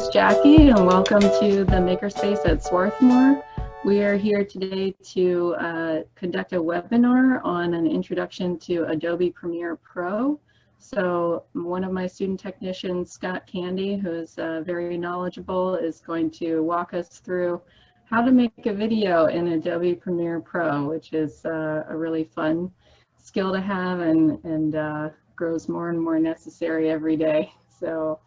is Jackie, and welcome to the Makerspace at Swarthmore. We are here today to conduct a webinar on an introduction to Adobe Premiere Pro. So one of my student technicians, Scott Candey, who is very knowledgeable, is going to walk us through how to make a video in Adobe Premiere Pro, which is a really fun skill to have and grows more and more necessary every day. So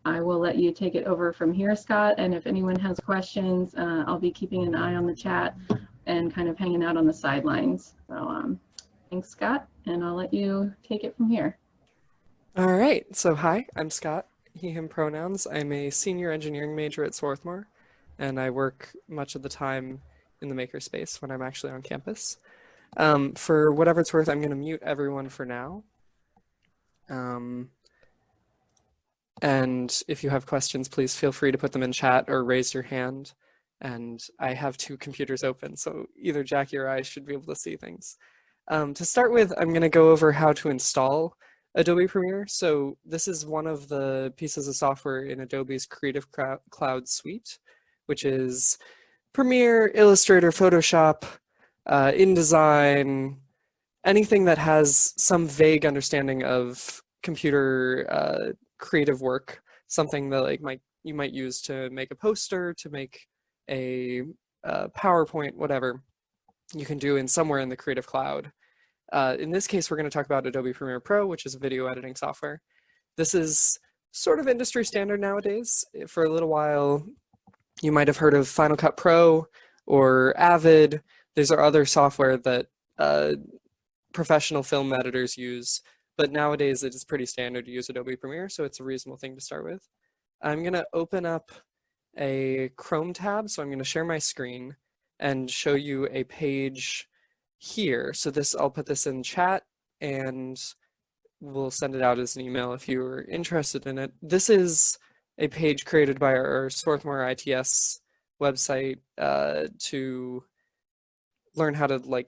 I will let you take it over from here, Scott, and if anyone has questions, I'll be keeping an eye on the chat and kind of hanging out on the sidelines. So thanks, Scott, and I'll let you take it from here. All right, so hi, I'm Scott, he, him pronouns. I'm a senior engineering major at Swarthmore, and I work much of the time in the makerspace when I'm actually on campus. For whatever it's worth, I'm going to mute everyone for now. And if you have questions, please feel free to put them in chat or raise your hand. And I have two computers open, so either Jackie or I should be able to see things. To start with, I'm going to go over how to install Adobe Premiere. So this is one of the pieces of software in Adobe's Creative Cloud suite, which is Premiere, Illustrator, Photoshop, InDesign, anything that has some vague understanding of computer creative work, something that you might use to make a poster, to make a PowerPoint, whatever you can do in somewhere in the Creative Cloud. In this case, we're going to talk about Adobe Premiere Pro, which is a video editing software. This is sort of industry standard nowadays. For a little while, you might have heard of Final Cut Pro or Avid. These are other software that professional film editors use, but nowadays it is pretty standard to use Adobe Premiere, so it's a reasonable thing to start with. I'm going to open up a Chrome tab, so I'm going to share my screen and show you a page here. So I'll put this in chat and we'll send it out as an email if you're interested in it. This is a page created by our Swarthmore ITS website to learn how to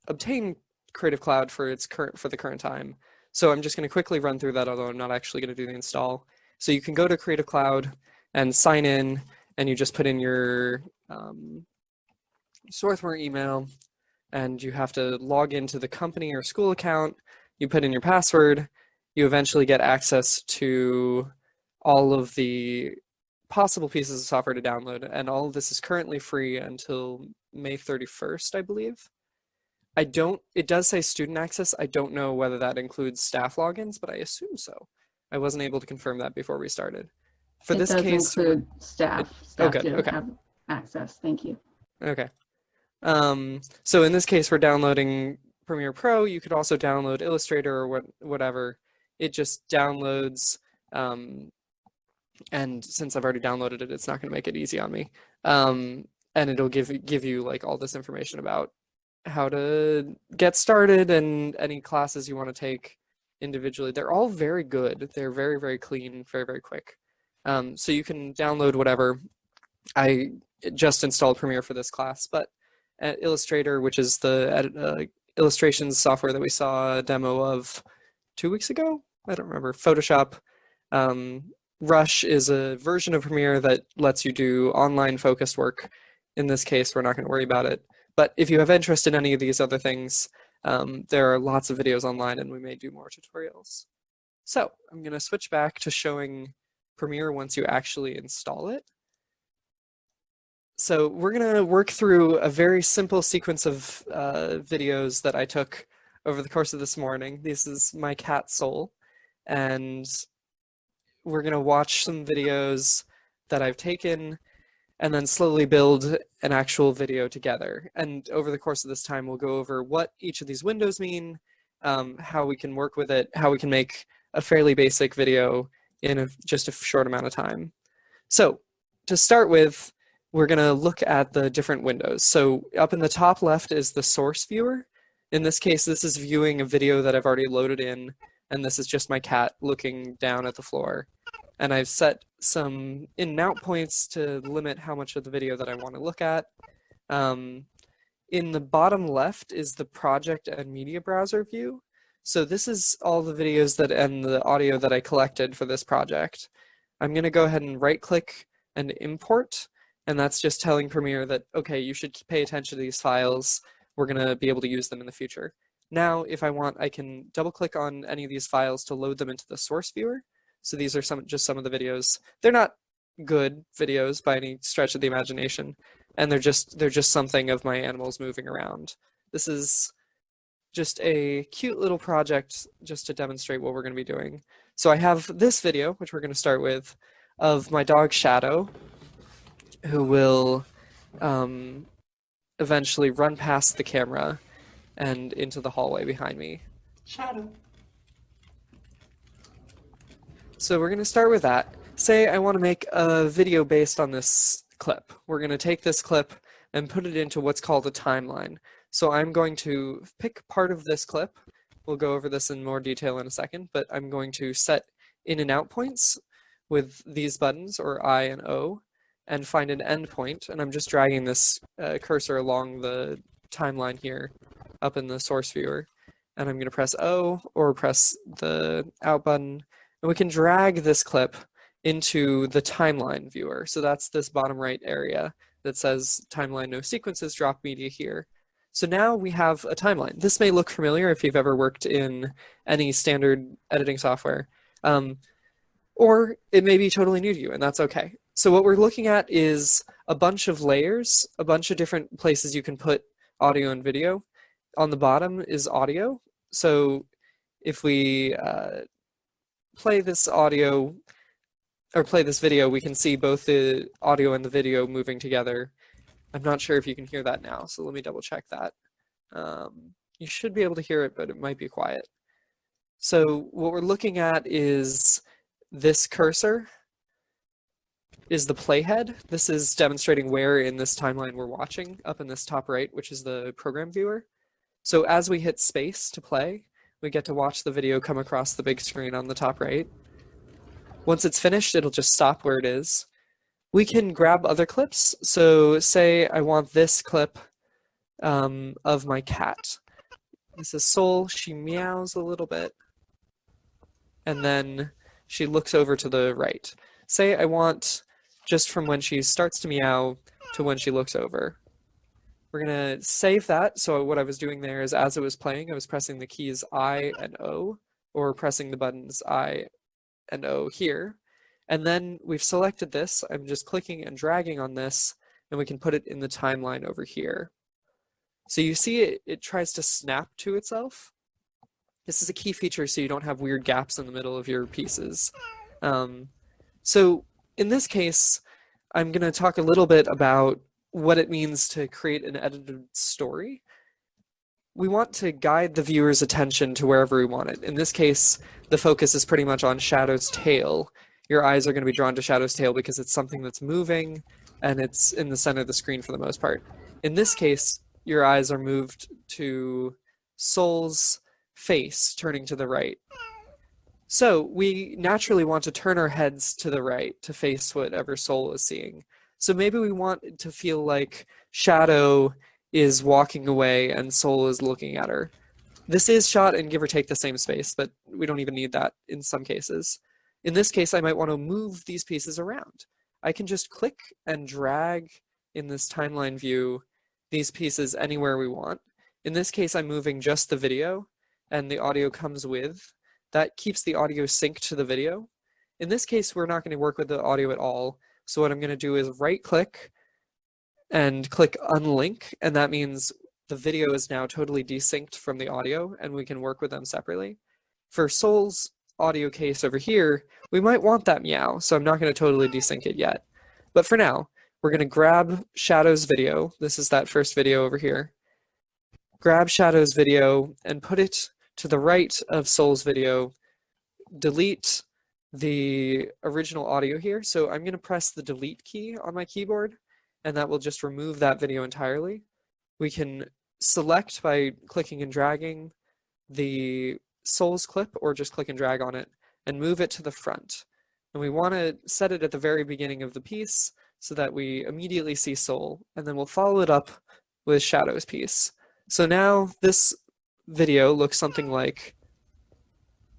obtain Creative Cloud for the current time. So I'm just going to quickly run through that, although I'm not actually going to do the install. So you can go to Creative Cloud and sign in, and you just put in your Swarthmore email, and you have to log into the company or school account. You put in your password. You eventually get access to all of the possible pieces of software to download, and all of this is currently free until May 31st, I believe. It does say student access. I don't know whether that includes staff logins, but I assume so. I wasn't able to confirm that before we started. For this case, it does include staff. Staff do have access. Thank you. Okay. So in this case, we're downloading Premiere Pro. You could also download Illustrator or whatever. It just downloads, and since I've already downloaded it, it's not going to make it easy on me. And it'll give you all this information about how to get started and any classes you want to take individually. They're all very good. They're very, very clean, very, very quick. So you can download whatever. I just installed Premiere for this class, but Illustrator, which is the illustrations software that we saw a demo of 2 weeks ago, I don't remember. Photoshop. Rush is a version of Premiere that lets you do online focused work. In this case, we're not going to worry about it. But if you have interest in any of these other things, there are lots of videos online, and we may do more tutorials. So I'm going to switch back to showing Premiere once you actually install it. So we're going to work through a very simple sequence of videos that I took over the course of this morning. This is my cat Soul, and we're going to watch some videos that I've taken and then slowly build an actual video together. And over the course of this time, we'll go over what each of these windows mean, how we can work with it, how we can make a fairly basic video in just a short amount of time. So to start with, we're going to look at the different windows. So up in the top left is the source viewer. In this case, this is viewing a video that I've already loaded in, and this is just my cat looking down at the floor. And I've set some in and out points to limit how much of the video that I want to look at. In the bottom left is the project and media browser view. So this is all the videos and the audio that I collected for this project. I'm going to go ahead and right click and import, and that's just telling Premiere that, okay, you should pay attention to these files. We're going to be able to use them in the future. Now, if I want, I can double click on any of these files to load them into the source viewer. So these are just some of the videos. They're not good videos by any stretch of the imagination, and they're just something of my animals moving around. This is just a cute little project just to demonstrate what we're going to be doing. So I have this video, which we're going to start with, of my dog Shadow, who will eventually run past the camera and into the hallway behind me. Shadow. So we're going to start with that. Say I want to make a video based on this clip. We're going to take this clip and put it into what's called a timeline. So I'm going to pick part of this clip. We'll go over this in more detail in a second, but I'm going to set in and out points with these buttons, or I and O, and find an end point. And I'm just dragging this cursor along the timeline here up in the source viewer. And I'm going to press O or press the out button. And we can drag this clip into the timeline viewer. So that's this bottom right area that says timeline no sequences, drop media here. So now we have a timeline. This may look familiar if you've ever worked in any standard editing software, or it may be totally new to you, and that's okay. So what we're looking at is a bunch of layers, a bunch of different places you can put audio and video. On the bottom is audio. So if we play this audio, or play this video, we can see both the audio and the video moving together. I'm not sure if you can hear that now, so let me double check that. You should be able to hear it, but it might be quiet. So what we're looking at is this cursor is the playhead. This is demonstrating where in this timeline we're watching, up in this top right, which is the program viewer. So as we hit space to play, we get to watch the video come across the big screen on the top right. Once it's finished, it'll just stop where it is. We can grab other clips. So say I want this clip of my cat. This is Soul. She meows a little bit. And then she looks over to the right. Say I want just from when she starts to meow to when she looks over. We're going to save that. So what I was doing there is as it was playing, I was pressing the keys I and O, or pressing the buttons I and O here. And then we've selected this. I'm just clicking and dragging on this, and we can put it in the timeline over here. So you see it tries to snap to itself. This is a key feature so you don't have weird gaps in the middle of your pieces. So in this case, I'm going to talk a little bit about what it means to create an edited story. We want to guide the viewer's attention to wherever we want it. In this case, the focus is pretty much on Shadow's tail. Your eyes are going to be drawn to Shadow's tail because it's something that's moving and it's in the center of the screen for the most part. In this case, your eyes are moved to Soul's face, turning to the right. So we naturally want to turn our heads to the right to face whatever Soul is seeing. So maybe we want it to feel like Shadow is walking away and Soul is looking at her. This is shot in give or take the same space, but we don't even need that in some cases. In this case, I might want to move these pieces around. I can just click and drag in this timeline view these pieces anywhere we want. In this case, I'm moving just the video, and the audio comes with. That keeps the audio synced to the video. In this case, we're not going to work with the audio at all. So what I'm going to do is right-click and click Unlink, and that means the video is now totally desynced from the audio, and we can work with them separately. For Soul's audio case over here, we might want that meow, so I'm not going to totally desync it yet. But for now, we're going to grab Shadow's video. This is that first video over here. Grab Shadow's video and put it to the right of Soul's video. Delete the original audio here. So I'm going to press the delete key on my keyboard, and that will just remove that video entirely. We can select by clicking and dragging the Soul's clip, or just click and drag on it and move it to the front. And we want to set it at the very beginning of the piece so that we immediately see Soul, and then we'll follow it up with Shadow's piece. So now this video looks something like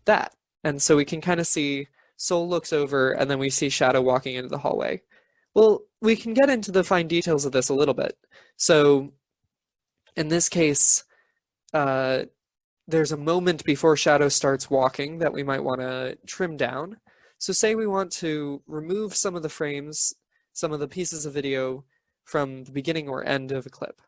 that. And so we can kind of see Sol looks over, and then we see Shadow walking into the hallway. Well, we can get into the fine details of this a little bit. So in this case, there's a moment before Shadow starts walking that we might want to trim down. So say we want to remove some of the frames, some of the pieces of video from the beginning or end of a clip.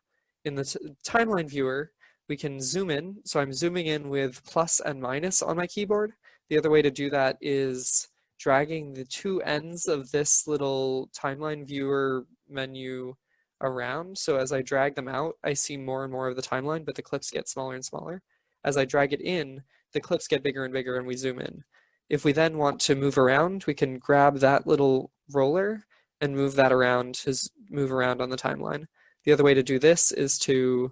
In the timeline viewer, we can zoom in. So I'm zooming in with plus and minus on my keyboard. The other way to do that is dragging the two ends of this little timeline viewer menu around. So as I drag them out, I see more and more of the timeline, but the clips get smaller and smaller. As I drag it in, the clips get bigger and bigger and we zoom in. If we then want to move around, we can grab that little roller and move that around to move around on the timeline. The other way to do this is to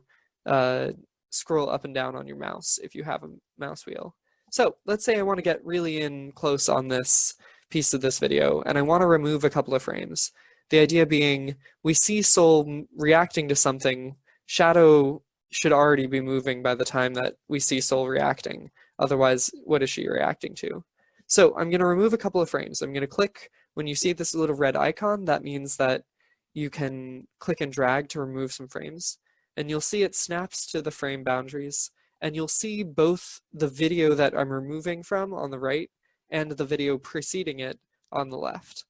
scroll up and down on your mouse if you have a mouse wheel. So let's say I want to get really in close on this piece of this video and I want to remove a couple of frames. The idea being we see Sol reacting to something. Shadow should already be moving by the time that we see Sol reacting. Otherwise, what is she reacting to? So I'm going to remove a couple of frames. I'm going to click, when you see this little red icon, that means that you can click and drag to remove some frames. And you'll see it snaps to the frame boundaries. And you'll see both the video that I'm removing from on the right and the video preceding it on the left.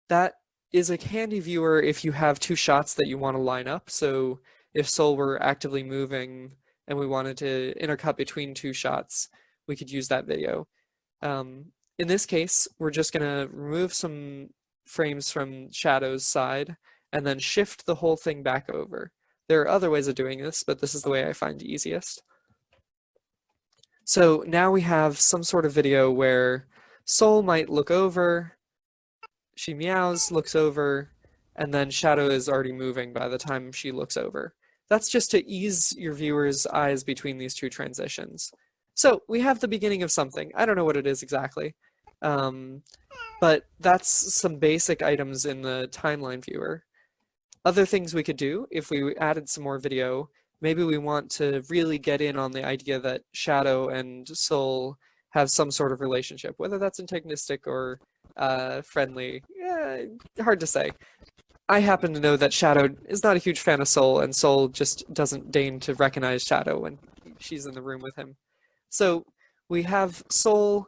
That is a handy viewer if you have two shots that you want to line up. So if Sol were actively moving and we wanted to intercut between two shots, we could use that video. In this case, we're just going to remove some frames from Shadow's side and then shift the whole thing back over. There are other ways of doing this, but this is the way I find easiest. So now we have some sort of video where Sol might look over, she meows, looks over, and then Shadow is already moving by the time she looks over. That's just to ease your viewer's eyes between these two transitions. So we have the beginning of something. I don't know what it is exactly, but that's some basic items in the timeline viewer. Other things we could do, if we added some more video, maybe we want to really get in on the idea that Shadow and Sol have some sort of relationship, whether that's antagonistic or friendly. Hard to say. I happen to know that Shadow is not a huge fan of Sol, and Sol just doesn't deign to recognize Shadow when she's in the room with him. So we have Sol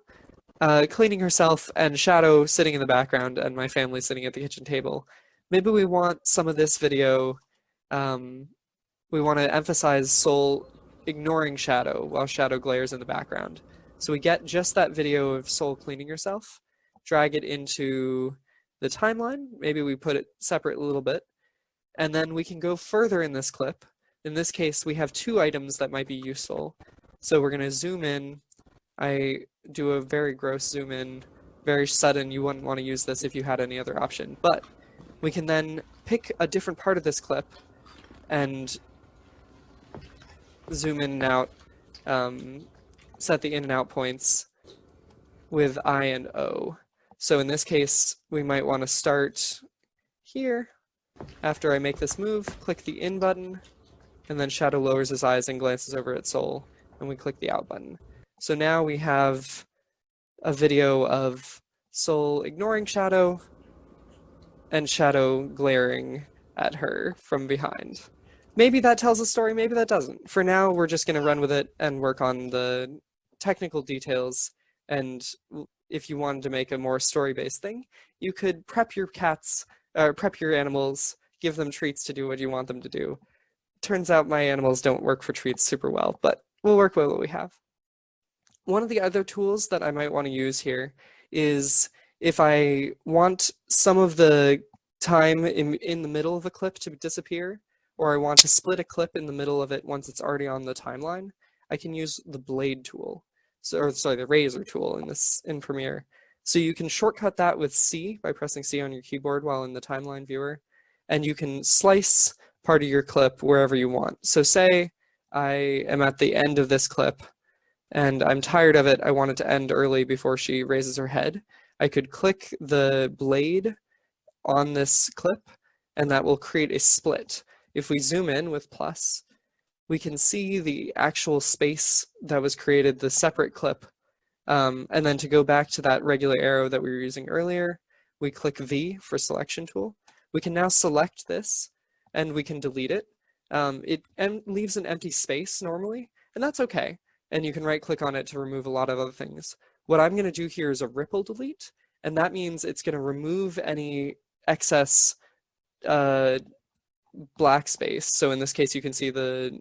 cleaning herself and Shadow sitting in the background and my family sitting at the kitchen table. Maybe we want some of this video, we want to emphasize Sol ignoring Shadow while Shadow glares in the background. So we get just that video of Sol cleaning herself, drag it into the timeline, maybe we put it separate a little bit, and then we can go further in this clip. In this case, we have two items that might be useful. So we're going to zoom in. I do a very gross zoom in, very sudden. You wouldn't want to use this if you had any other option. But we can then pick a different part of this clip and zoom in and out, set the in and out points with I and O. So in this case, we might want to start here. After I make this move, click the in button, and then Shadow lowers his eyes and glances over at Sol, and we click the out button. So now we have a video of Sol ignoring Shadow and Shadow glaring at her from behind. Maybe that tells a story, maybe that doesn't. For now, we're just going to run with it and work on the technical details. And if you wanted to make a more story-based thing, you could prep your cats, prep your animals, give them treats to do what you want them to do. Turns out my animals don't work for treats super well, but we'll work with what we have. One of the other tools that I might want to use here is if I want some of the time in the middle of a clip to disappear, or I want to split a clip in the middle of it once it's already on the timeline, I can use the blade tool. The razor tool in Premiere. So you can shortcut that with C by pressing C on your keyboard while in the timeline viewer, and you can slice part of your clip wherever you want. So say I am at the end of this clip and I'm tired of it, I want it to end early before she raises her head. I could click the blade on this clip and that will create a split. If we zoom in with plus, we can see the actual space that was created, the separate clip And then to go back to that regular arrow that we were using earlier, we click V for selection tool. We can now select this and we can delete it. It leaves an empty space normally, and that's okay. And you can right click on it to remove a lot of other things. What I'm going to do here is a ripple delete, and that means it's going to remove any excess black space. So in this case, you can see the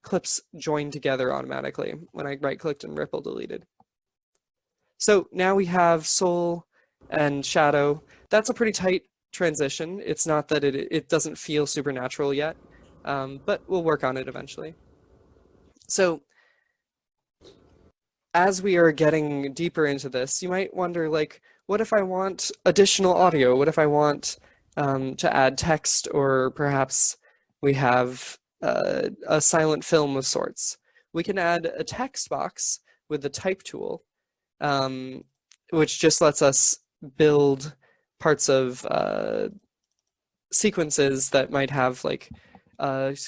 clips joined together automatically when I right clicked and ripple deleted. So now we have soul and shadow. That's a pretty tight transition. It's not that it doesn't feel supernatural yet, but we'll work on it eventually. So as we are getting deeper into this, you might wonder, like, what if I want additional audio? What if I want to add text, or perhaps we have a silent film of sorts? We can add a text box with the type tool, which just lets us build parts of sequences that might have like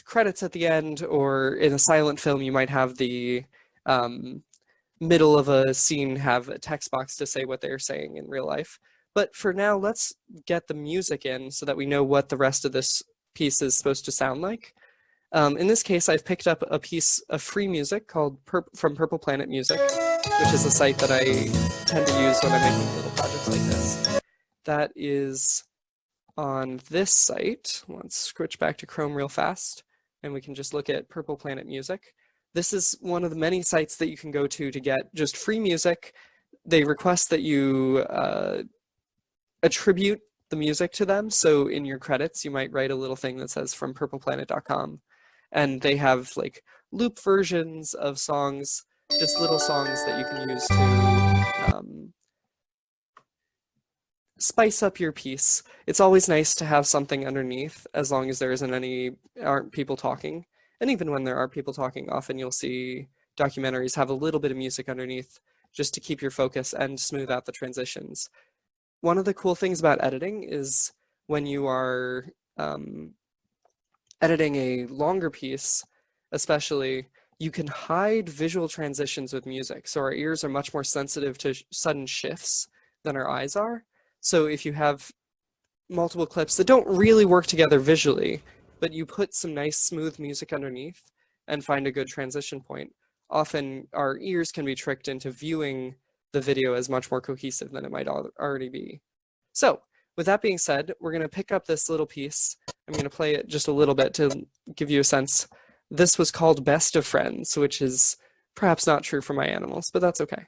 credits at the end, or in a silent film you might have the middle of a scene have a text box to say what they're saying in real life. But for now, let's get the music in so that we know what the rest of this piece is supposed to sound like. In this case, I've picked up a piece of free music called from Purple Planet Music, which is a site that I tend to use when I'm making little projects like this. That is on this site. Let's switch back to Chrome real fast, and we can just look at Purple Planet Music. This is one of the many sites that you can go to get just free music. They request that you attribute the music to them. So in your credits, you might write a little thing that says from purpleplanet.com. And they have like loop versions of songs, just little songs that you can use to spice up your piece. It's always nice to have something underneath, as long as there aren't people talking. And even when there are people talking, often you'll see documentaries have a little bit of music underneath just to keep your focus and smooth out the transitions. One of the cool things about editing is when you are editing a longer piece, especially, you can hide visual transitions with music. So our ears are much more sensitive to sudden shifts than our eyes are. So if you have multiple clips that don't really work together visually, but you put some nice smooth music underneath and find a good transition point, often our ears can be tricked into viewing the video as much more cohesive than it might already be. So with that being said, we're going to pick up this little piece. I'm going to play it just a little bit to give you a sense. This was called Best of Friends, which is perhaps not true for my animals, but that's okay.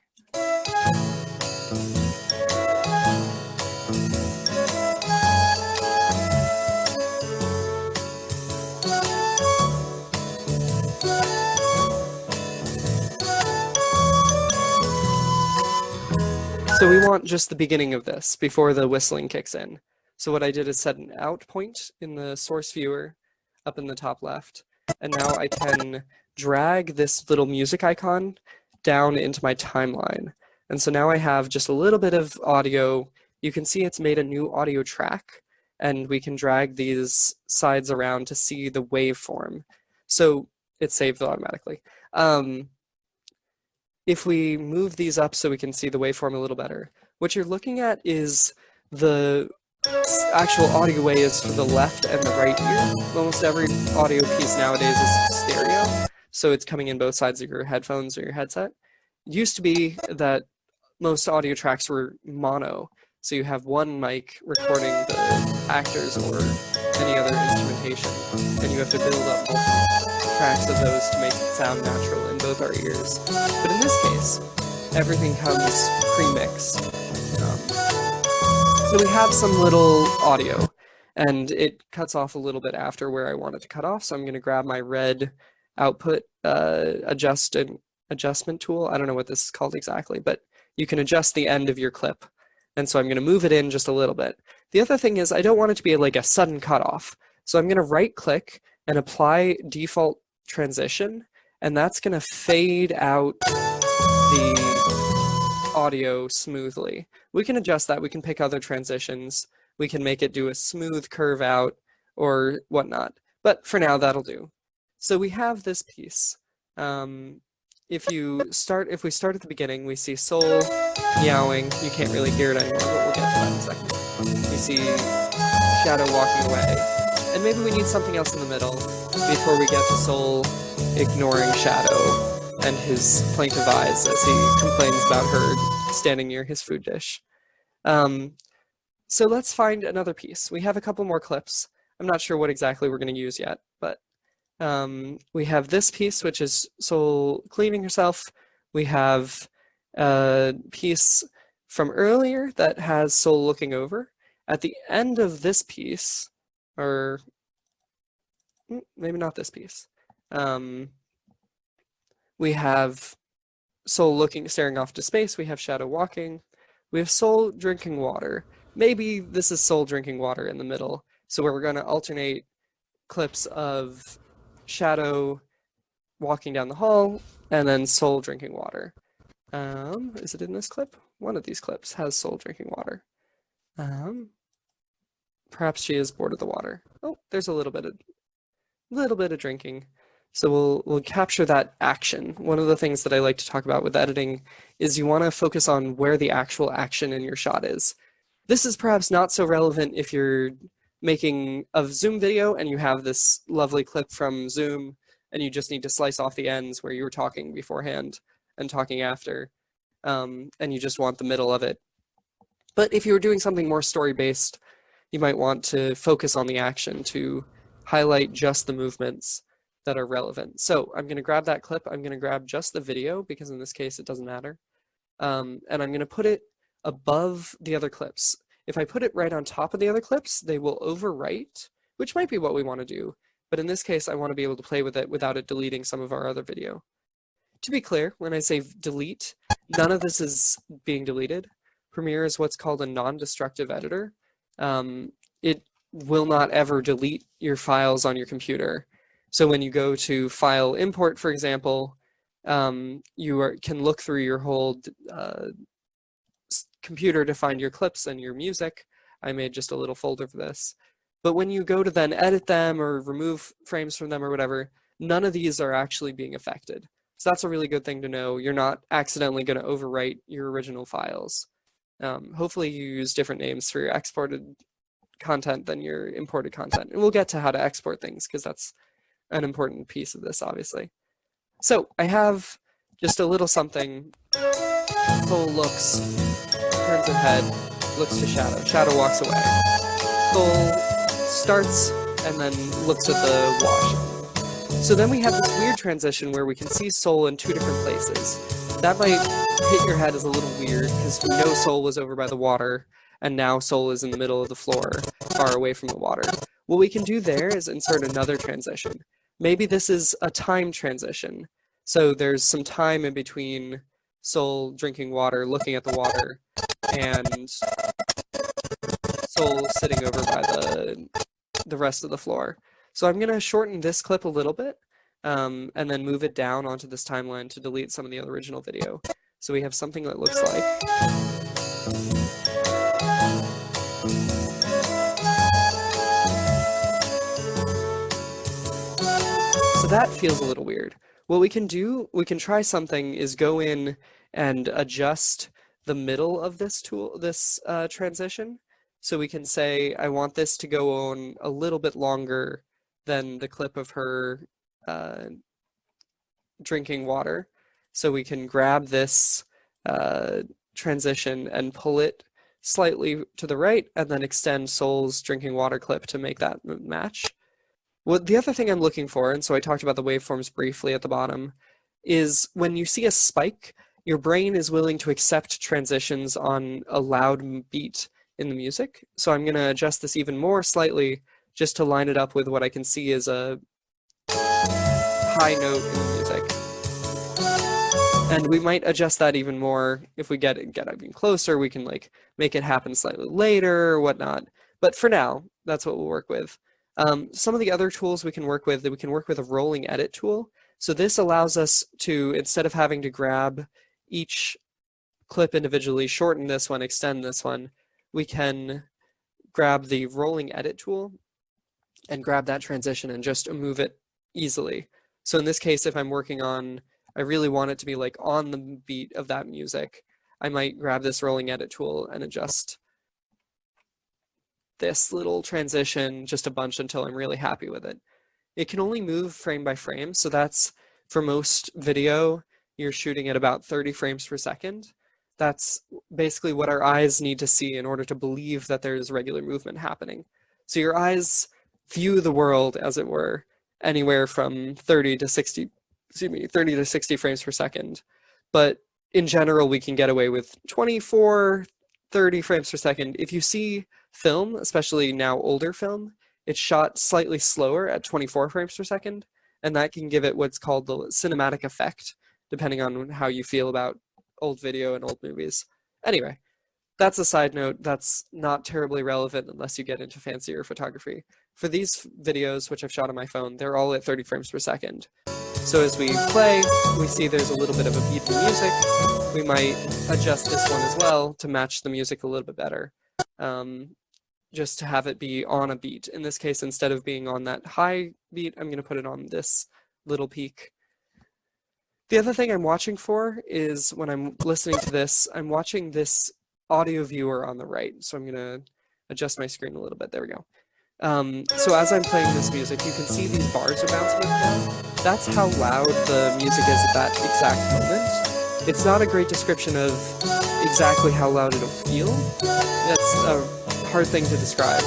So we want just the beginning of this before the whistling kicks in. So what I did is set an out point in the source viewer up in the top left. And now I can drag this little music icon down into my timeline. And so now I have just a little bit of audio. You can see it's made a new audio track, and we can drag these sides around to see the waveform. So it's saved automatically. If we move these up so we can see the waveform a little better, what you're looking at is the actual audio waves for the left and the right ear. Almost every audio piece nowadays is stereo, so it's coming in both sides of your headphones or your headset. It used to be that most audio tracks were mono, so you have one mic recording the actors or any other instrumentation, and you have to build up multiple tracks of those to make it sound natural in both our ears. But in this case, everything comes pre-mixed. So we have some little audio, and it cuts off a little bit after where I want it to cut off. So I'm going to grab my red output adjustment tool. I don't know what this is called exactly, but you can adjust the end of your clip. And so I'm going to move it in just a little bit. The other thing is I don't want it to be like a sudden cutoff. So I'm going to right click and apply default transition, and that's going to fade out the audio smoothly. We can adjust that. We can pick other transitions. We can make it do a smooth curve out or whatnot. But for now, that'll do. So we have this piece. if we start at the beginning, we see Soul meowing. You can't really hear it anymore, but we'll get to that in a second. We see Shadow walking away. And maybe we need something else in the middle before we get to Soul ignoring Shadow and his plaintive eyes as he complains about her standing near his food dish. So let's find another piece. We have a couple more clips. I'm not sure what exactly we're going to use yet, but we have this piece, which is Soul cleaning herself. We have a piece from earlier that has Soul looking over. At the end of this piece, or maybe not this piece, we have Soul staring off to space. We have Shadow walking. We have Soul drinking water. Maybe this is Soul drinking water in the middle. So we're going to alternate clips of Shadow walking down the hall and then Soul drinking water. Is it in this clip? One of these clips has Soul drinking water. Perhaps she is bored of the water. Oh, there's a little bit of drinking. So we'll capture that action. One of the things that I like to talk about with editing is you want to focus on where the actual action in your shot is. This is perhaps not so relevant if you're making a Zoom video and you have this lovely clip from Zoom and you just need to slice off the ends where you were talking beforehand and talking after, and you just want the middle of it. But if you were doing something more story-based, you might want to focus on the action to highlight just the movements that are relevant. So I'm going to grab that clip. I'm going to grab just the video because in this case it doesn't matter. And I'm going to put it above the other clips. If I put it right on top of the other clips, they will overwrite, which might be what we want to do. But in this case, I want to be able to play with it without it deleting some of our other video. To be clear, when I say delete, none of this is being deleted. Premiere is what's called a non-destructive editor. It will not ever delete your files on your computer. So when you go to File Import, for example, you can look through your whole computer to find your clips and your music. I made just a little folder for this. But when you go to then edit them or remove frames from them or whatever, none of these are actually being affected. So that's a really good thing to know. You're not accidentally going to overwrite your original files. Hopefully you use different names for your exported content than your imported content. And we'll get to how to export things because that's an important piece of this, obviously. So I have just a little something. Soul looks, turns her head, looks to Shadow. Shadow walks away. Soul starts and then looks at the wash. So then we have this weird transition where we can see Soul in two different places. That might hit your head as a little weird because we know Soul was over by the water and now Soul is in the middle of the floor, far away from the water. What we can do there is insert another transition. Maybe this is a time transition. So there's some time in between Soul drinking water, looking at the water, and Soul sitting over by the rest of the floor. So I'm going to shorten this clip a little bit and then move it down onto this timeline to delete some of the original video. So we have something that looks like... So that feels a little weird. What we can do, we can try something, is go in and adjust the middle of this transition. So we can say, I want this to go on a little bit longer than the clip of her drinking water. So we can grab this transition and pull it slightly to the right and then extend Soul's drinking water clip to make that match. Well, the other thing I'm looking for, and so I talked about the waveforms briefly at the bottom, is when you see a spike, your brain is willing to accept transitions on a loud beat in the music. So I'm going to adjust this even more slightly just to line it up with what I can see as a high note in the music. And we might adjust that even more if we get even closer. We can like make it happen slightly later or whatnot. But for now, that's what we'll work with. Some of the other tools we can work with a rolling edit tool. So this allows us to, instead of having to grab each clip individually, shorten this one, extend this one, we can grab the rolling edit tool and grab that transition and just move it easily. So in this case, if I'm working on I really want it to be like on the beat of that music, I might grab this rolling edit tool and adjust this little transition just a bunch until I'm really happy with it. It can only move frame by frame, so that's, for most video, you're shooting at about 30 frames per second. That's basically what our eyes need to see in order to believe that there's regular movement happening. So your eyes view the world, as it were, anywhere from 30 to 60 frames per second. But in general, we can get away with 24, 30 frames per second. If you see film, especially now older film, it's shot slightly slower at 24 frames per second, and that can give it what's called the cinematic effect, depending on how you feel about old video and old movies. Anyway, that's a side note that's not terribly relevant unless you get into fancier photography. For these videos, which I've shot on my phone, they're all at 30 frames per second. So as we play, we see there's a little bit of a beat in the music. We might adjust this one as well to match the music a little bit better. Just to have it be on a beat. In this case, instead of being on that high beat, I'm going to put it on this little peak. The other thing I'm watching for is when I'm listening to this, I'm watching this audio viewer on the right. So I'm going to adjust my screen a little bit. There we go. So as I'm playing this music, you can see these bars are bouncing up and down. That's how loud the music is at that exact moment. It's not a great description of exactly how loud it'll feel. That's a hard thing to describe.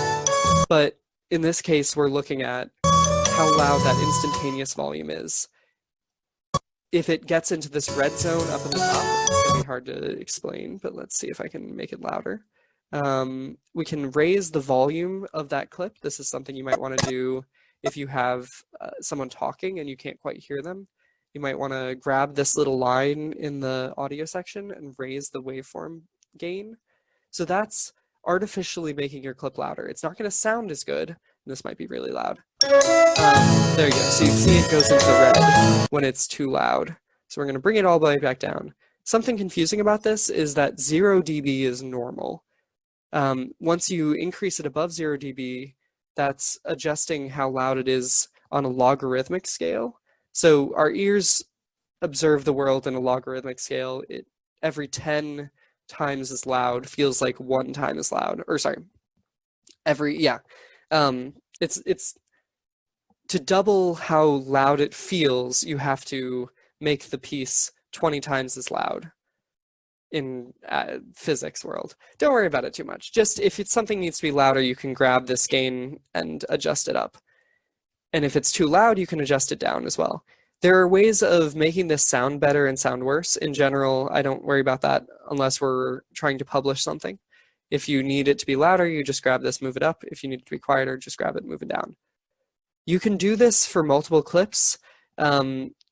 But in this case, we're looking at how loud that instantaneous volume is. If it gets into this red zone up in the top, it's going to be hard to explain, but let's see if I can make it louder. We can raise the volume of that clip. This is something you might want to do if you have someone talking and you can't quite hear them. You might want to grab this little line in the audio section and raise the waveform gain. So that's artificially making your clip louder. It's not going to sound as good. This might be really loud. There you go. So you see it goes into the red when it's too loud. So we're going to bring it all the way back down. Something confusing about this is that 0 dB is normal. Once you increase it above 0 dB, that's adjusting how loud it is on a logarithmic scale. So our ears observe the world in a logarithmic scale. Every 10 times as loud feels like 1 time as loud. Or sorry, it's to double how loud it feels, you have to make the piece 20 times as loud in physics world. Don't worry about it too much. Just if it's something needs to be louder, you can grab this gain and adjust it up. And if it's too loud, you can adjust it down as well. There are ways of making this sound better and sound worse. In general, I don't worry about that unless we're trying to publish something. If you need it to be louder, you just grab this, move it up. If you need it to be quieter, just grab it, move it down. You can do this for multiple clips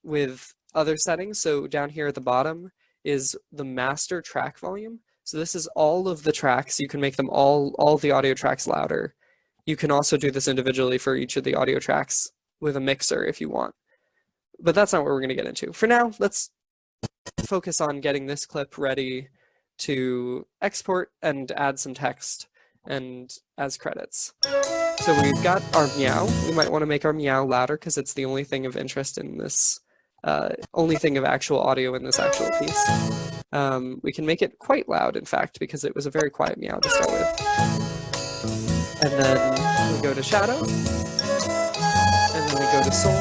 with other settings. So down here at the bottom is the master track volume. So this is all of the tracks. You can make them all the audio tracks louder. You can also do this individually for each of the audio tracks with a mixer if you want. But that's not what we're going to get into. For now, let's focus on getting this clip ready to export and add some text and as credits. So we've got our meow. We might want to make our meow louder because it's the only thing of interest in this, only thing of actual audio in this actual piece. We can make it quite loud, in fact, because it was a very quiet meow to start with. And then we go to shadow, and then we go to soul,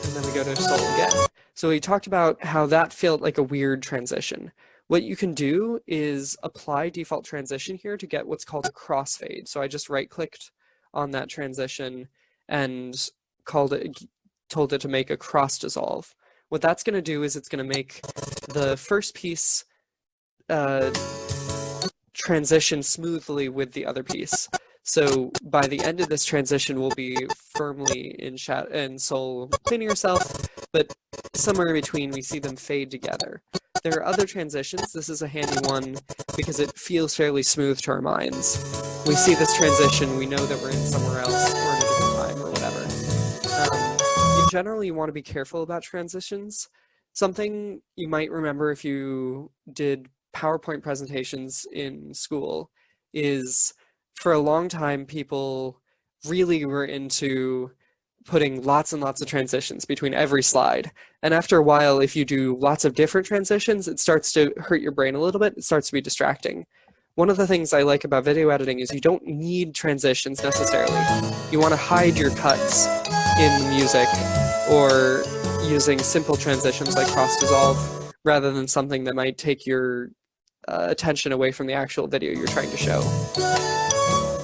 and then we go to soul again. So we talked about how that felt like a weird transition. What you can do is apply default transition here to get what's called a crossfade. So I just right-clicked on that transition and told it to make a cross dissolve. What that's going to do is it's going to make the first piece transition smoothly with the other piece. So by the end of this transition, we'll be firmly in soul cleaning yourself, but somewhere in between, we see them fade together. There are other transitions. This is a handy one because it feels fairly smooth to our minds. We see this transition, we know that we're in somewhere else or in a different time or whatever. In general, you want to be careful about transitions. Something you might remember if you did PowerPoint presentations in school is for a long time, people really were into putting lots and lots of transitions between every slide. And after a while, if you do lots of different transitions, it starts to hurt your brain a little bit. It starts to be distracting. One of the things I like about video editing is you don't need transitions necessarily. You want to hide your cuts in the music or using simple transitions like cross dissolve rather than something that might take your attention away from the actual video you're trying to show.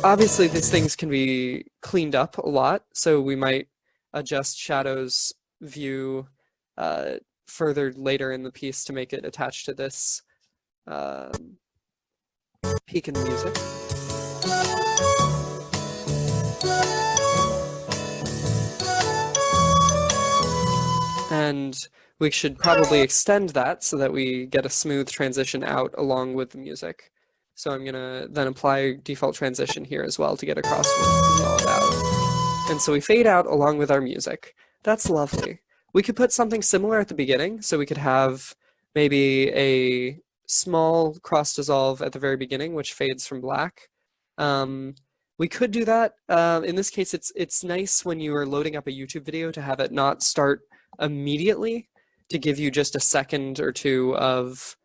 Obviously, these things can be cleaned up a lot, so we might adjust Shadow's view further later in the piece to make it attached to this peak in the music. And we should probably extend that so that we get a smooth transition out along with the music. So I'm gonna then apply default transition here as well to get across what it's all about. And so we fade out along with our music. That's lovely. We could put something similar at the beginning, so we could have maybe a small cross dissolve at the very beginning, which fades from black. We could do that. In this case, it's nice when you are loading up a YouTube video to have it not start immediately, to give you just a second or two of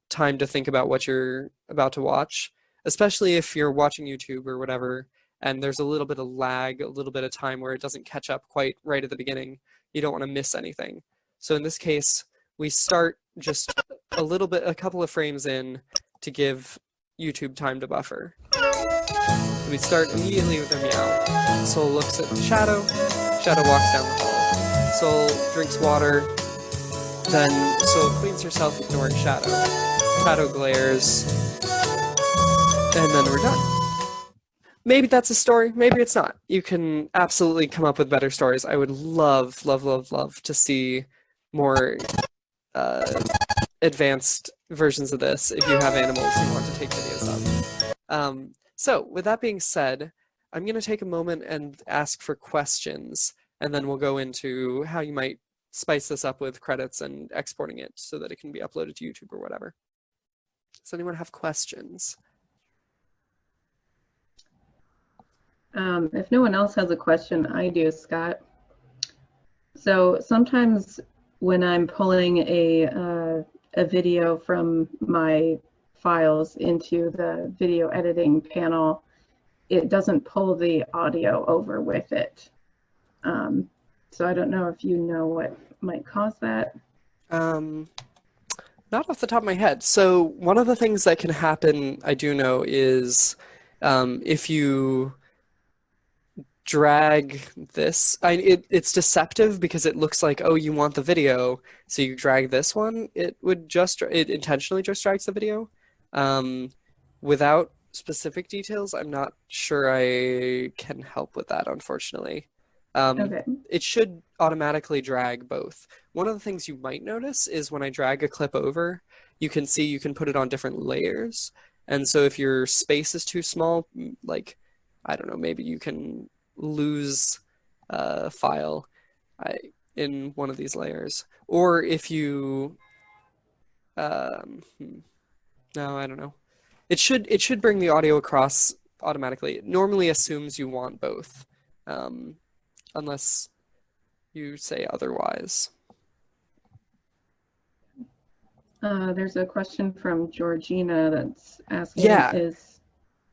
time to think about what you're about to watch, especially if you're watching YouTube or whatever, and there's a little bit of lag, a little bit of time where it doesn't catch up quite right at the beginning. You don't want to miss anything. So in this case, we start just a couple of frames in to give YouTube time to buffer. So we start immediately with our meow. Soul looks at Shadow, Shadow walks down the hall. Soul drinks water, then Soul cleans herself ignoring Shadow. Shadow glares, and then we're done. Maybe that's a story, maybe it's not. You can absolutely come up with better stories. I would love, love, love, love to see more advanced versions of this if you have animals you want to take videos of. So with that being said, I'm going to take a moment and ask for questions, and then we'll go into how you might spice this up with credits and exporting it so that it can be uploaded to YouTube or whatever. Does anyone have questions? If no one else has a question, I do, Scott. So sometimes when I'm pulling a video from my files into the video editing panel, it doesn't pull the audio over with it. So I don't know if you know what might cause that. Not off the top of my head. So one of the things that can happen, I do know, is if you drag this, it's deceptive because it looks like, oh, you want the video, so you drag this one. It intentionally just drags the video. Without specific details, I'm not sure I can help with that, unfortunately. Okay. It should automatically drag both. One of the things you might notice is when I drag a clip over, you can see you can put it on different layers. And so if your space is too small, like, I don't know, maybe you can lose a file in one of these layers. Or if you, no, I don't know. It should bring the audio across automatically. It normally assumes you want both. Unless you say otherwise. There's a question from Georgina that's asking,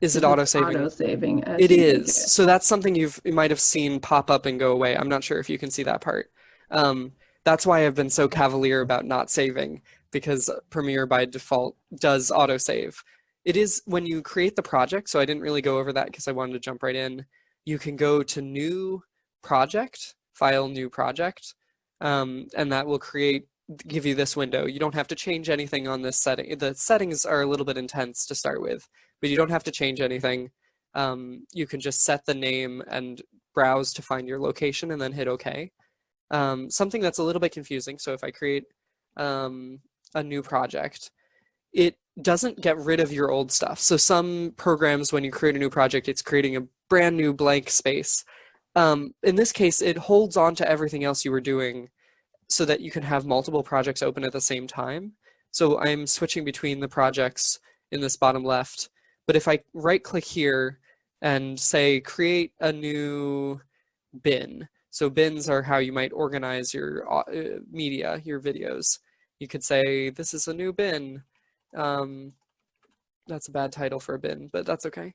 is it auto-saving? Auto-saving. It is. So that's something you might have seen pop up and go away. I'm not sure if you can see that part. That's why I've been so cavalier about not saving, because Premiere by default does auto-save. It is when you create the project, so I didn't really go over that because I wanted to jump right in. You can go to New Project, File, New Project, and that will give you this window. You don't have to change anything on this setting. The settings are a little bit intense to start with, but you don't have to change anything. You can just set the name and browse to find your location and then hit OK. Something that's a little bit confusing, so if I create a new project, it doesn't get rid of your old stuff. So some programs, when you create a new project, it's creating a brand new blank space. In this case, it holds on to everything else you were doing so that you can have multiple projects open at the same time. So I'm switching between the projects in this bottom left. But if I right click here and say create a new bin. So bins are how you might organize your media, your videos. You could say, this is a new bin. That's a bad title for a bin, but that's okay.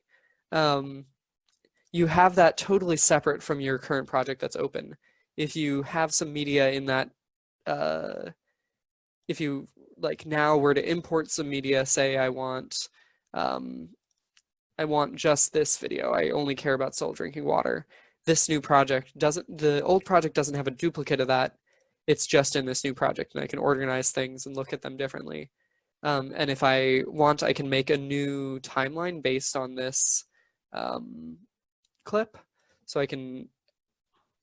You have that totally separate from your current project that's open. If you have some media in that, if you like now were to import some media, say I want just this video. I only care about soul drinking water. This new project the old project doesn't have a duplicate of that. It's just in this new project, and I can organize things and look at them differently. And if I want, I can make a new timeline based on this clip. So I can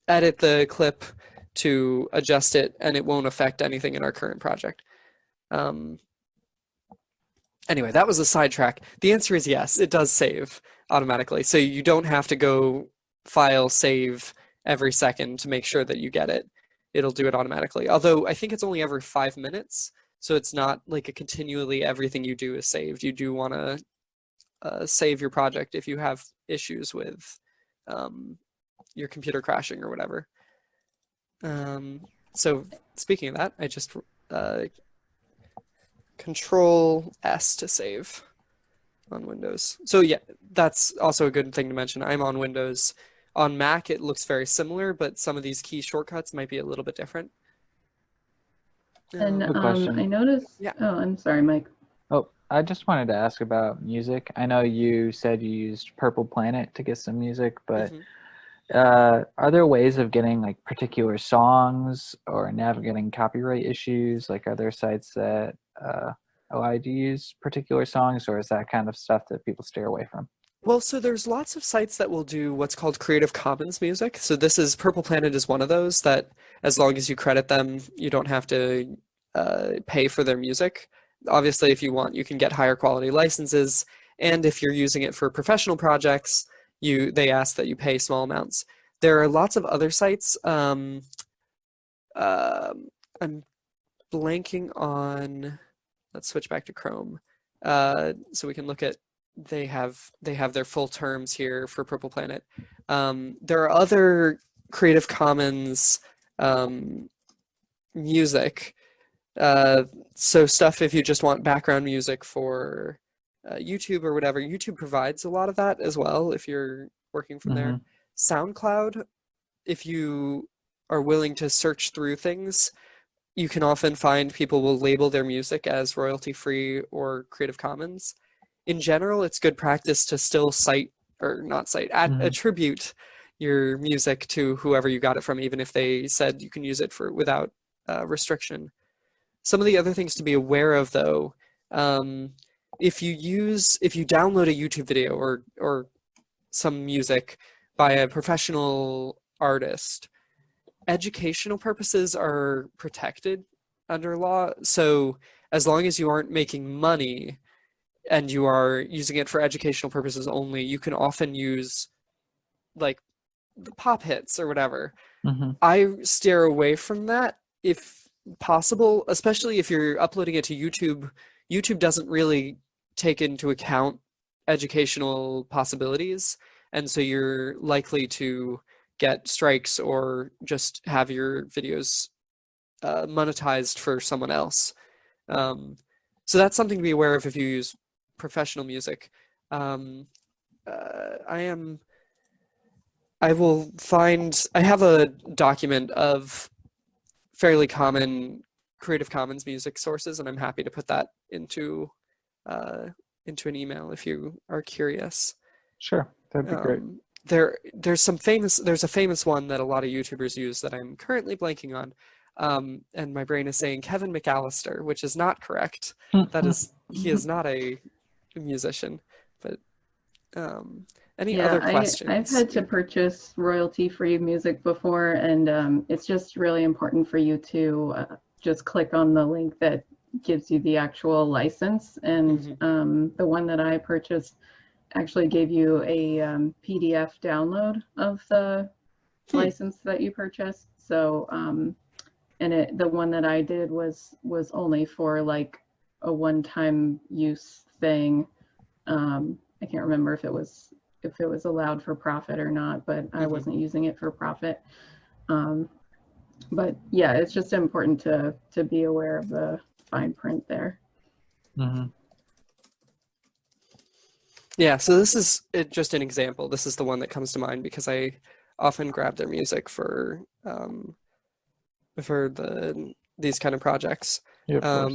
edit the clip to adjust it, and it won't affect anything in our current project. Anyway, that was a sidetrack. The answer is yes, it does save automatically. So you don't have to go file save every second to make sure that you get it. It'll do it automatically. Although I think it's only every 5 minutes. So it's not like a continually everything you do is saved. You do want to save your project if you have issues with your computer crashing or whatever. So speaking of that, I just Control S to save on Windows. So yeah, that's also a good thing to mention. I'm on Windows. On Mac, it looks very similar, but some of these key shortcuts might be a little bit different. And Good question. I noticed, Yeah. oh, I'm sorry, Mike. Oh, I just wanted to ask about music. I know you said you used Purple Planet to get some music, but are there ways of getting like particular songs or navigating copyright issues? Like, are there sites that allow you to use particular songs, or is that kind of stuff that people steer away from? Well, so there's lots of sites that will do what's called Creative Commons music. So Purple Planet is one of those that, as long as you credit them, you don't have to pay for their music. Obviously, if you want, you can get higher quality licenses. And if you're using it for professional projects, they ask that you pay small amounts. There are lots of other sites. I'm blanking on, let's switch back to Chrome. So we can look at, they have their full terms here for Purple Planet. There are other Creative Commons music. So stuff if you just want background music for YouTube or whatever. YouTube provides a lot of that as well if you're working from there. SoundCloud, if you are willing to search through things, you can often find people will label their music as royalty-free or Creative Commons. In general, it's good practice to still attribute your music to whoever you got it from, even if they said you can use it without restriction. Some of the other things to be aware of, though, if you download a YouTube video or some music by a professional artist, educational purposes are protected under law. So as long as you aren't making money and you are using it for educational purposes only, you can often use like pop hits or whatever. I steer away from that if possible, especially if you're uploading it to YouTube. YouTube doesn't really take into account educational possibilities, and so you're likely to get strikes or just have your videos monetized for someone else. So that's something to be aware of if you use professional music. I have a document of fairly common Creative Commons music sources, and I'm happy to put that into an email if you are curious. Sure, that'd be great. There's a famous one that a lot of YouTubers use that I'm currently blanking on, and my brain is saying Kevin McAllister, which is not correct. He is not a musician. But any other questions? I've had to purchase royalty-free music before, and it's just really important for you to just click on the link that gives you the actual license. And the one that I purchased actually gave you a PDF download of the license that you purchased. So, and the one that I did was only for like a one-time use thing. I can't remember if it was if it was allowed for profit or not, but I wasn't using it for profit. But yeah, it's just important to be aware of the fine print there. Yeah, so this is just an example. This is the one that comes to mind because I often grab their music for these kind of projects. Yeah,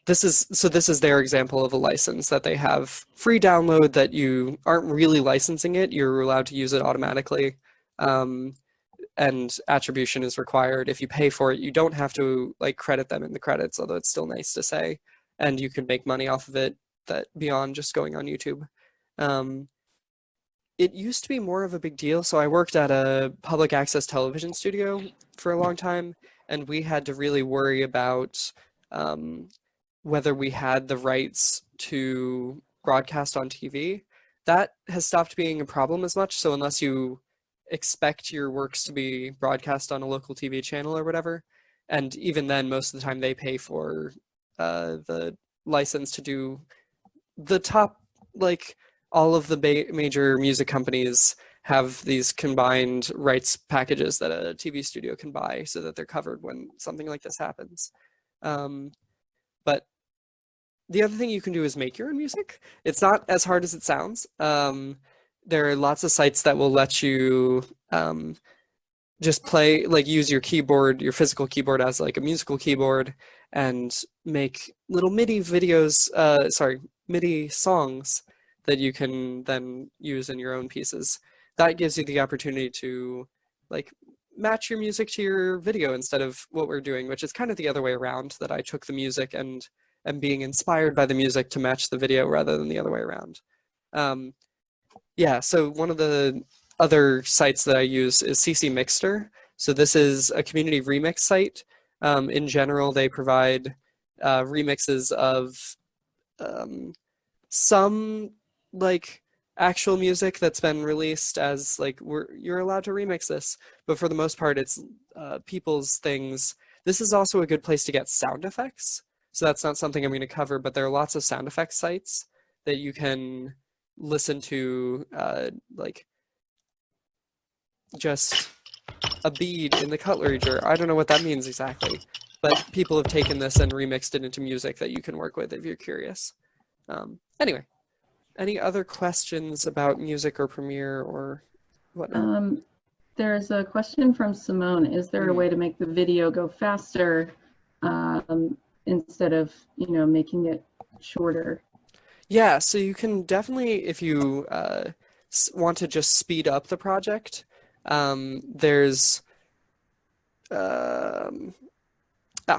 this is their example of a license that they have free download that you aren't really licensing it. You're allowed to use it automatically. And attribution is required. If you pay for it, you don't have to like credit them in the credits, although it's still nice to say. And you can make money off of it that beyond just going on YouTube. It used to be more of a big deal. So I worked at a public access television studio for a long time, and we had to really worry about whether we had the rights to broadcast on TV. That has stopped being a problem as much. So unless you expect your works to be broadcast on a local TV channel or whatever, and even then most of the time they pay for the license to do the top, like all of the major music companies have these combined rights packages that a TV studio can buy so that they're covered when something like this happens. But the other thing you can do is make your own music. It's not as hard as it sounds. There are lots of sites that will let you just play, like use your keyboard, your physical keyboard as like a musical keyboard, and make little MIDI videos, MIDI songs that you can then use in your own pieces. That gives you the opportunity to like match your music to your video instead of what we're doing, which is kind of the other way around, that I took the music and am being inspired by the music to match the video rather than the other way around. Yeah, so one of the other sites that I use is Ccmixter. So this is a community remix site. In general, they provide remixes of some like actual music that's been released as like you're allowed to remix this, but for the most part it's people's things. This is also a good place to get sound effects. So that's not something I'm going to cover, but there are lots of sound effects sites that you can listen to, like just a bead in the cutlery drawer. I don't know what that means exactly, but people have taken this and remixed it into music that you can work with if you're curious. Anyway, any other questions about music or Premiere or whatnot? There's a question from Simone. Is there a way to make the video go faster instead of, making it shorter? Yeah, so you can definitely, if you want to just speed up the project, there's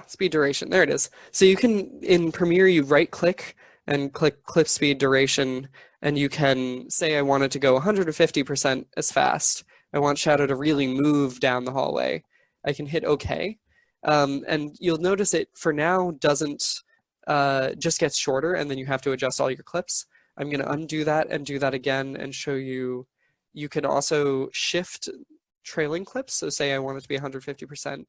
speed duration. There it is. So you can, in Premiere, you right click and click clip speed duration, and you can say I want it to go 150% as fast. I want Shadow to really move down the hallway. I can hit OK. And you'll notice it for now doesn't just gets shorter, and then you have to adjust all your clips. I'm going to undo that and do that again and show you. You can also shift trailing clips. So say I want it to be 150%.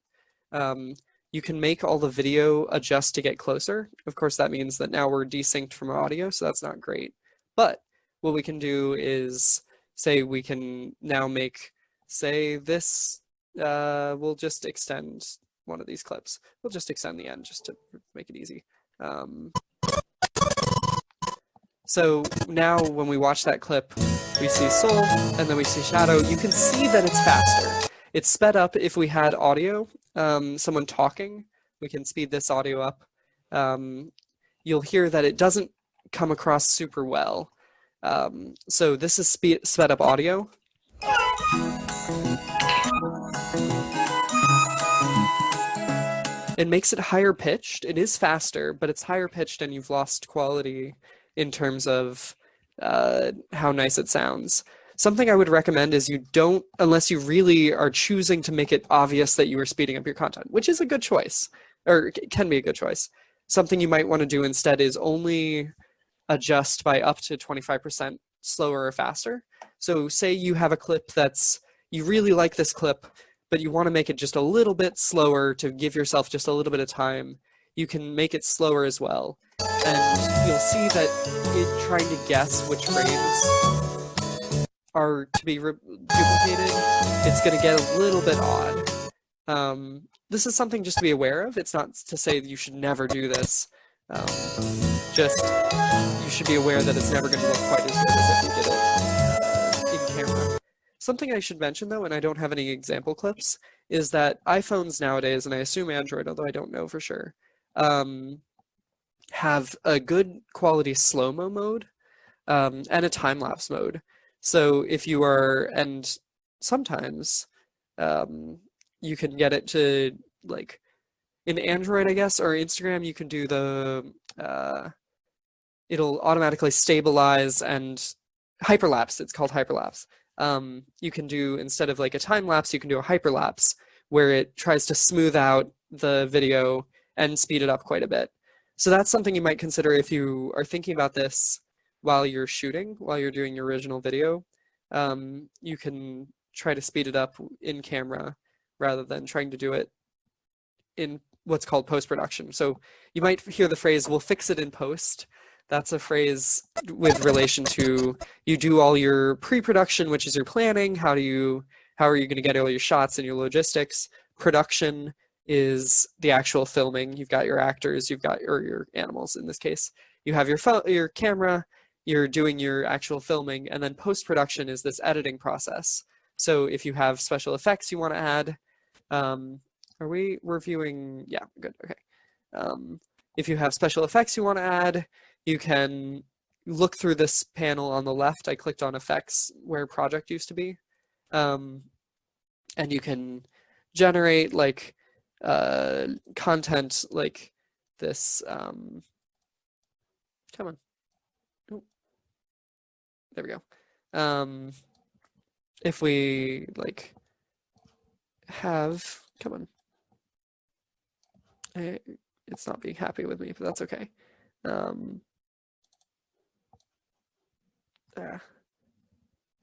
You can make all the video adjust to get closer. Of course, that means that now we're desynced from audio, so that's not great. But what we can do is say we can now make, say this, we'll just extend one of these clips. We'll just extend the end just to make it easy. So now when we watch that clip, we see Soul and then we see Shadow. You can see that it's faster. It's sped up if we had audio, someone talking. We can speed this audio up. You'll hear that it doesn't come across super well. So this is sped up audio. It makes it higher pitched. It is faster, but it's higher pitched and you've lost quality in terms of how nice it sounds. Something I would recommend is you don't, unless you really are choosing to make it obvious that you are speeding up your content, which is a good choice, or can be a good choice. Something you might want to do instead is only adjust by up to 25% slower or faster. So say you have a clip you really like this clip, but you want to make it just a little bit slower to give yourself just a little bit of time. You can make it slower as well. And you'll see that it trying to guess which frames are to be duplicated, it's going to get a little bit odd. This is something just to be aware of. It's not to say that you should never do this. Just you should be aware that it's never going to look quite as good as if you did it in camera. Something I should mention though, and I don't have any example clips, is that iPhones nowadays, and I assume Android, although I don't know for sure, have a good quality Slo-Mo mode and a time-lapse mode. So if you are, and sometimes you can get it to, like, in Android, I guess, or Instagram, you can do the, it'll automatically stabilize and hyperlapse. It's called hyperlapse. You can do, instead of like a time lapse, you can do a hyperlapse where it tries to smooth out the video and speed it up quite a bit. So that's something you might consider if you are thinking about this while you're shooting, while you're doing your original video. You can try to speed it up in camera rather than trying to do it in what's called post-production. So you might hear the phrase, we'll fix it in post. That's a phrase with relation to you do all your pre-production, which is your planning. How are you going to get all your shots and your logistics? Production is the actual filming. You've got your actors, you've got your animals in this case. You have your camera, you're doing your actual filming, and then post-production is this editing process. So if you have special effects you want to add, are we reviewing? Yeah, good, okay. If you have special effects you want to add, you can look through this panel on the left. I clicked on effects where project used to be. And you can generate like content like this. Come on. Oh, there we go. If we like have, come on. It's not being happy with me, but that's okay.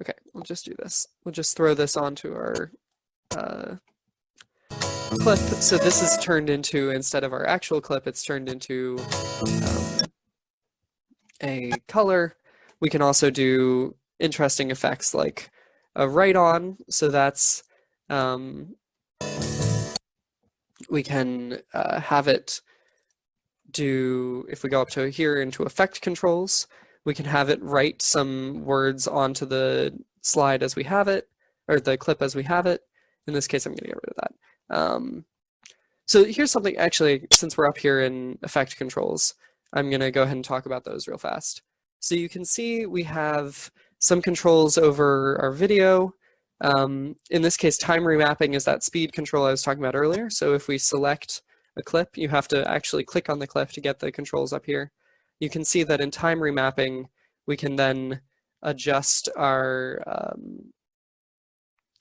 Okay, we'll just do this. We'll just throw this onto our clip. So this is turned into, instead of our actual clip, it's turned into a color. We can also do interesting effects like a write-on. So that's, we can have it do, if we go up to here into effect controls, we can have it write some words onto the slide as we have it, or the clip as we have it. In this case, I'm going to get rid of that. So here's something, actually, since we're up here in effect controls, I'm going to go ahead and talk about those real fast. So you can see we have some controls over our video. In this case, time remapping is that speed control I was talking about earlier. So if we select a clip, you have to actually click on the clip to get the controls up here. You can see that in time remapping, we can then adjust our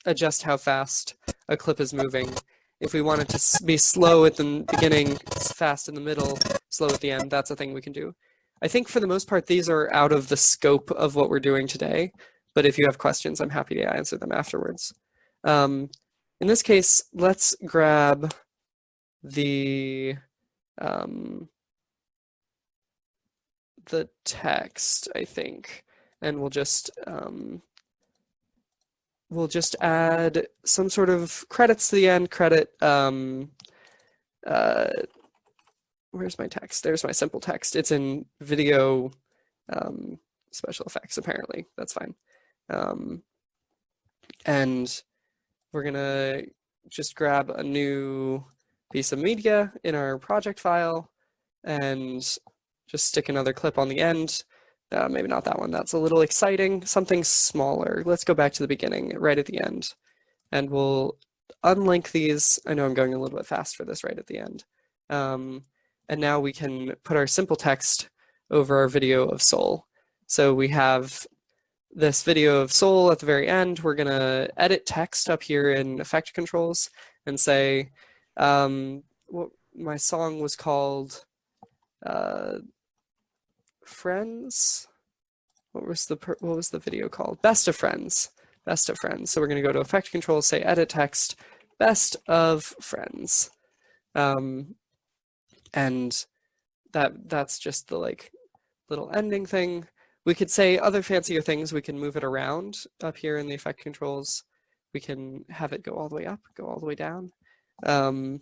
adjust how fast a clip is moving. If we want it to be slow at the beginning, fast in the middle, slow at the end, that's a thing we can do. I think for the most part, these are out of the scope of what we're doing today. But if you have questions, I'm happy to answer them afterwards. In this case, let's grab the text, I think, and we'll just add some sort of credits to the end. Credit. Where's my text? There's my simple text. It's in video special effects. Apparently, that's fine. And we're gonna just grab a new piece of media in our project file and just stick another clip on the end. Maybe not that one, that's a little exciting. Something smaller. Let's go back to the beginning, right at the end. And we'll unlink these. I know I'm going a little bit fast for this right at the end. And now we can put our simple text over our video of Soul. So we have this video of Soul at the very end. We're gonna edit text up here in effect controls and say, what my song was called, Friends. What was the video called? Best of Friends. Best of Friends. So we're gonna go to effect controls, say edit text, Best of Friends, and that's just the like little ending thing. We could say other fancier things. We can move it around up here in the effect controls. We can have it go all the way up, go all the way down. Oh,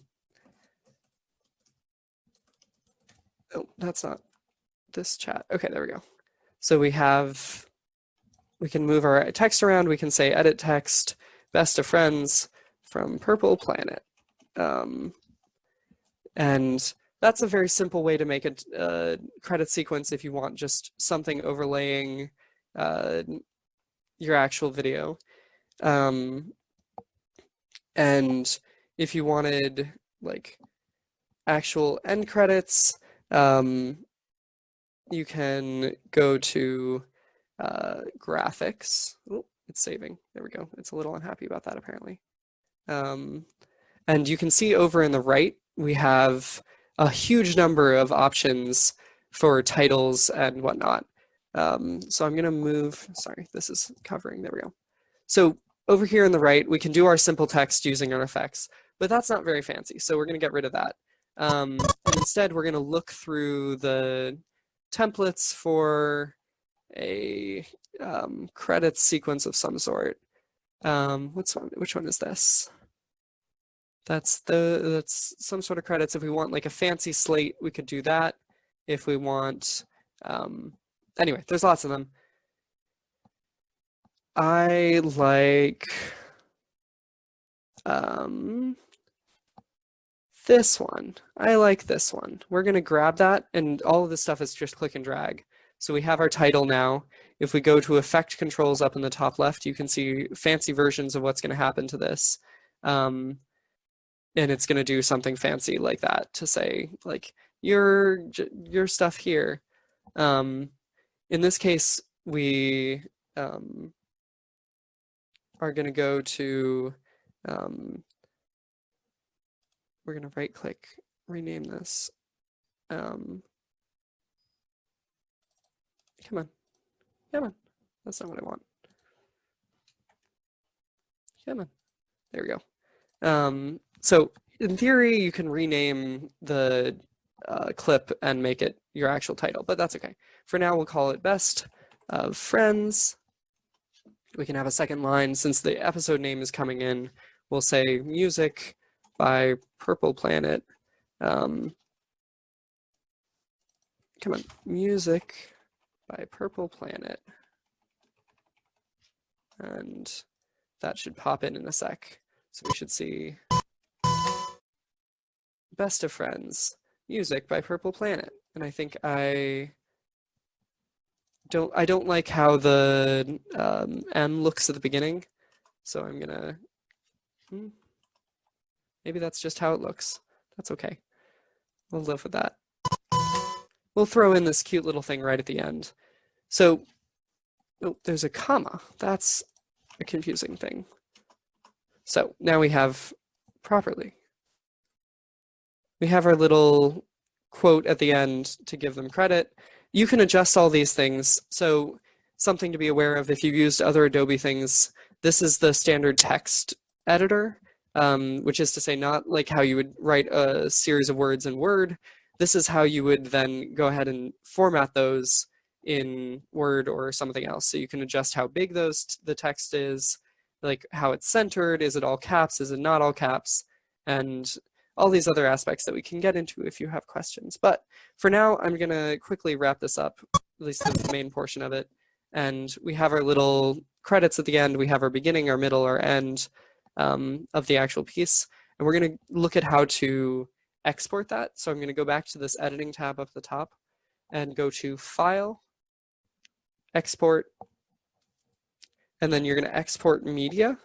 that's not this chat. Okay, there we go. So we can move our text around. We can say edit text, best of friends from Purple Planet. And that's a very simple way to make a credit sequence if you want just something overlaying your actual video. And if you wanted like actual end credits, you can go to graphics. Oh, it's saving. There we go. It's a little unhappy about that apparently. And you can see over in the right, we have a huge number of options for titles and whatnot. So I'm gonna move, sorry, this is covering, there we go. So over here on the right, we can do our simple text using our effects, but that's not very fancy. So we're gonna get rid of that. And instead, we're gonna look through the templates for a credits sequence of some sort. Which one is this? That's some sort of credits. If we want like a fancy slate, we could do that. If we want, anyway, there's lots of them. I like this one. I like this one. We're gonna grab that, and all of this stuff is just click and drag. So we have our title now. If we go to effect controls up in the top left, you can see fancy versions of what's gonna happen to this. And it's going to do something fancy like that to say, like, your stuff here. In this case, we are going to go to, we're going to right click, rename this. Come on. Come on. That's not what I want. Come on. There we go. So in theory, you can rename the clip and make it your actual title, but that's okay. For now, we'll call it Best of Friends. We can have a second line. Since the episode name is coming in, we'll say Music by Purple Planet. Come on, Music by Purple Planet. And that should pop in a sec. So we should see Best of Friends, Music by Purple Planet. And I think I don't like how the M looks at the beginning. So I'm gonna, maybe that's just how it looks. That's okay. We'll live with that. We'll throw in this cute little thing right at the end. So, oh, there's a comma. That's a confusing thing. So now we have properly. We have our little quote at the end to give them credit. You can adjust all these things. So something to be aware of if you've used other Adobe things, this is the standard text editor, which is to say not like how you would write a series of words in Word. This is how you would then go ahead and format those in Word or something else. So you can adjust how big the text is, like how it's centered, is it all caps, is it not all caps, and all these other aspects that we can get into if you have questions. But for now, I'm gonna quickly wrap this up, at least the main portion of it. And we have our little credits at the end. We have our beginning, our middle, our end of the actual piece. And we're gonna look at how to export that. So I'm gonna go back to this editing tab up at the top and go to File, Export, and then you're gonna export media.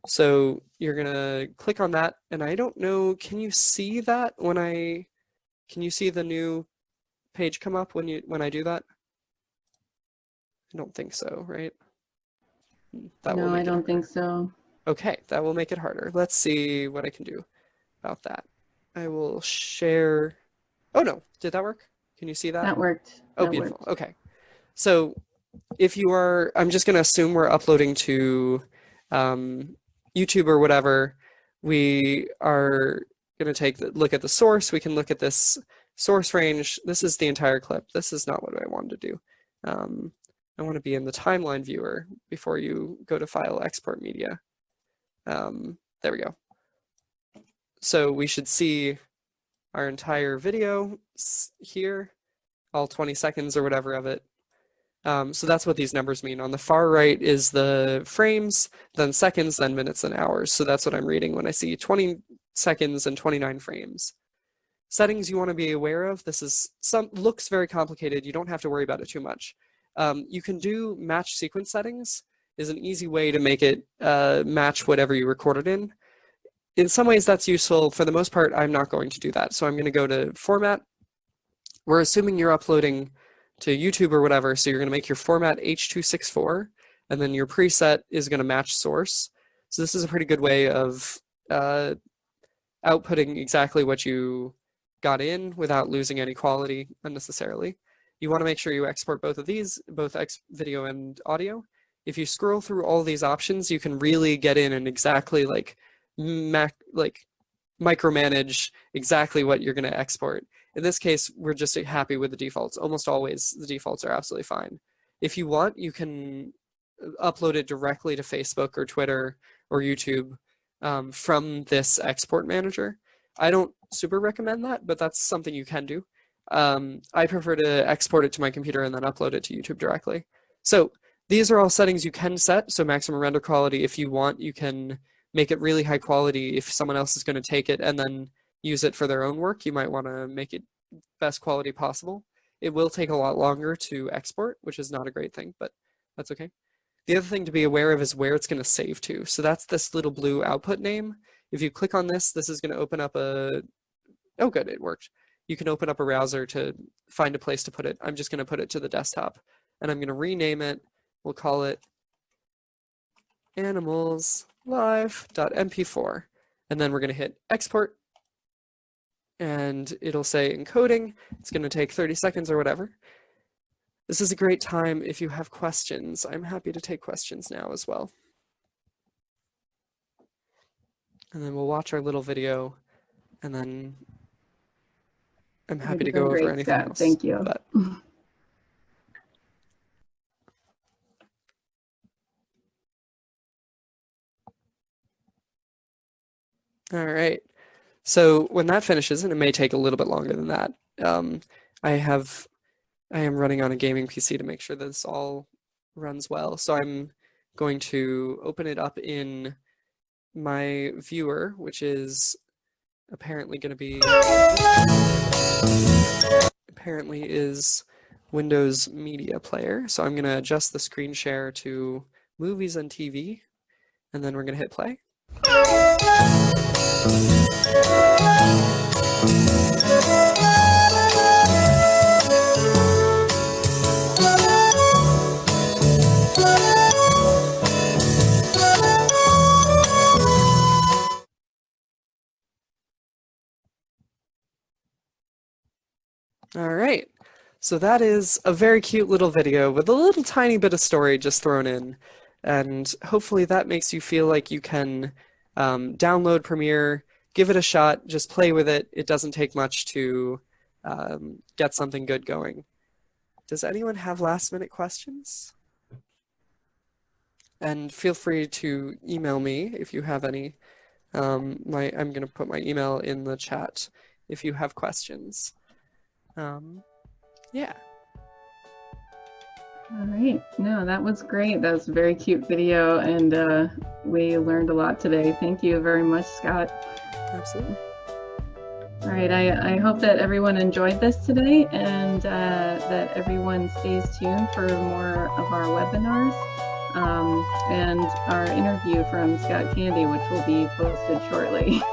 So you're gonna click on that, and I don't know, can you see that can you see the new page come up when I do that? I don't think so, right? No, I don't think so. Okay, that will make it harder. Let's see what I can do about that. I will share, oh no, did that work? Can you see that? That worked. Oh, that beautiful, worked. okay. So if you are, I'm just gonna assume we're uploading to YouTube or whatever. We are going to take a look at the source. We can look at this source range. This is the entire clip. This is not what I wanted to do. I want to be in the timeline viewer before you go to File, Export Media. There we go. So we should see our entire video here, all 20 seconds or whatever of it. So that's what these numbers mean. On the far right is the frames, then seconds, then minutes, and hours. So that's what I'm reading when I see 20 seconds and 29 frames. Settings you want to be aware of. This is looks very complicated. You don't have to worry about it too much. You can do match sequence settings is an easy way to make it match whatever you recorded in. In some ways that's useful. For the most part, I'm not going to do that. So I'm going to go to Format. We're assuming you're uploading to YouTube or whatever, so you're going to make your format H.264, and then your preset is going to match source. So this is a pretty good way of outputting exactly what you got in without losing any quality unnecessarily. You want to make sure you export both of these, both video and audio. If you scroll through all these options, you can really get in and exactly micromanage exactly what you're going to export. In this case, we're just happy with the defaults. Almost always the defaults are absolutely fine. If you want, you can upload it directly to Facebook or Twitter or YouTube from this export manager. I don't super recommend that, but that's something you can do. I prefer to export it to my computer and then upload it to YouTube directly. So these are all settings you can set. So maximum render quality, if you want, you can make it really high quality. If someone else is going to take it and then use it for their own work, you might want to make it best quality possible. It will take a lot longer to export, which is not a great thing, but that's okay. The other thing to be aware of is where it's going to save to. So that's this little blue output name. If you click on this, this is going to open up a, oh good, it worked. You can open up a browser to find a place to put it. I'm just going to put it to the desktop, and I'm going to rename it. We'll call it animalslive.mp4, and then we're going to hit export, and it'll say encoding. It's going to take 30 seconds or whatever. This is a great time if you have questions. I'm happy to take questions now as well. And then we'll watch our little video, and then I'm happy to go over anything else. Thank you. But all right. So when that finishes, and it may take a little bit longer than that, I am running on a gaming PC to make sure this all runs well. So I'm going to open it up in my viewer, which is apparently going to be Windows Media Player. So I'm going to adjust the screen share to movies and TV, and then we're going to hit play. All right, so that is a very cute little video with a little tiny bit of story just thrown in, and hopefully that makes you feel like you can download Premiere, give it a shot, just play with it. It doesn't take much to get something good going. Does anyone have last-minute questions? And feel free to email me if you have any. I'm going to put my email in the chat if you have questions. Yeah. All right. No, that was great. That was a very cute video, and we learned a lot today. Thank you very much, Scott. Absolutely. All right. I hope that everyone enjoyed this today, and that everyone stays tuned for more of our webinars and our interview from Scott Candey, which will be posted shortly.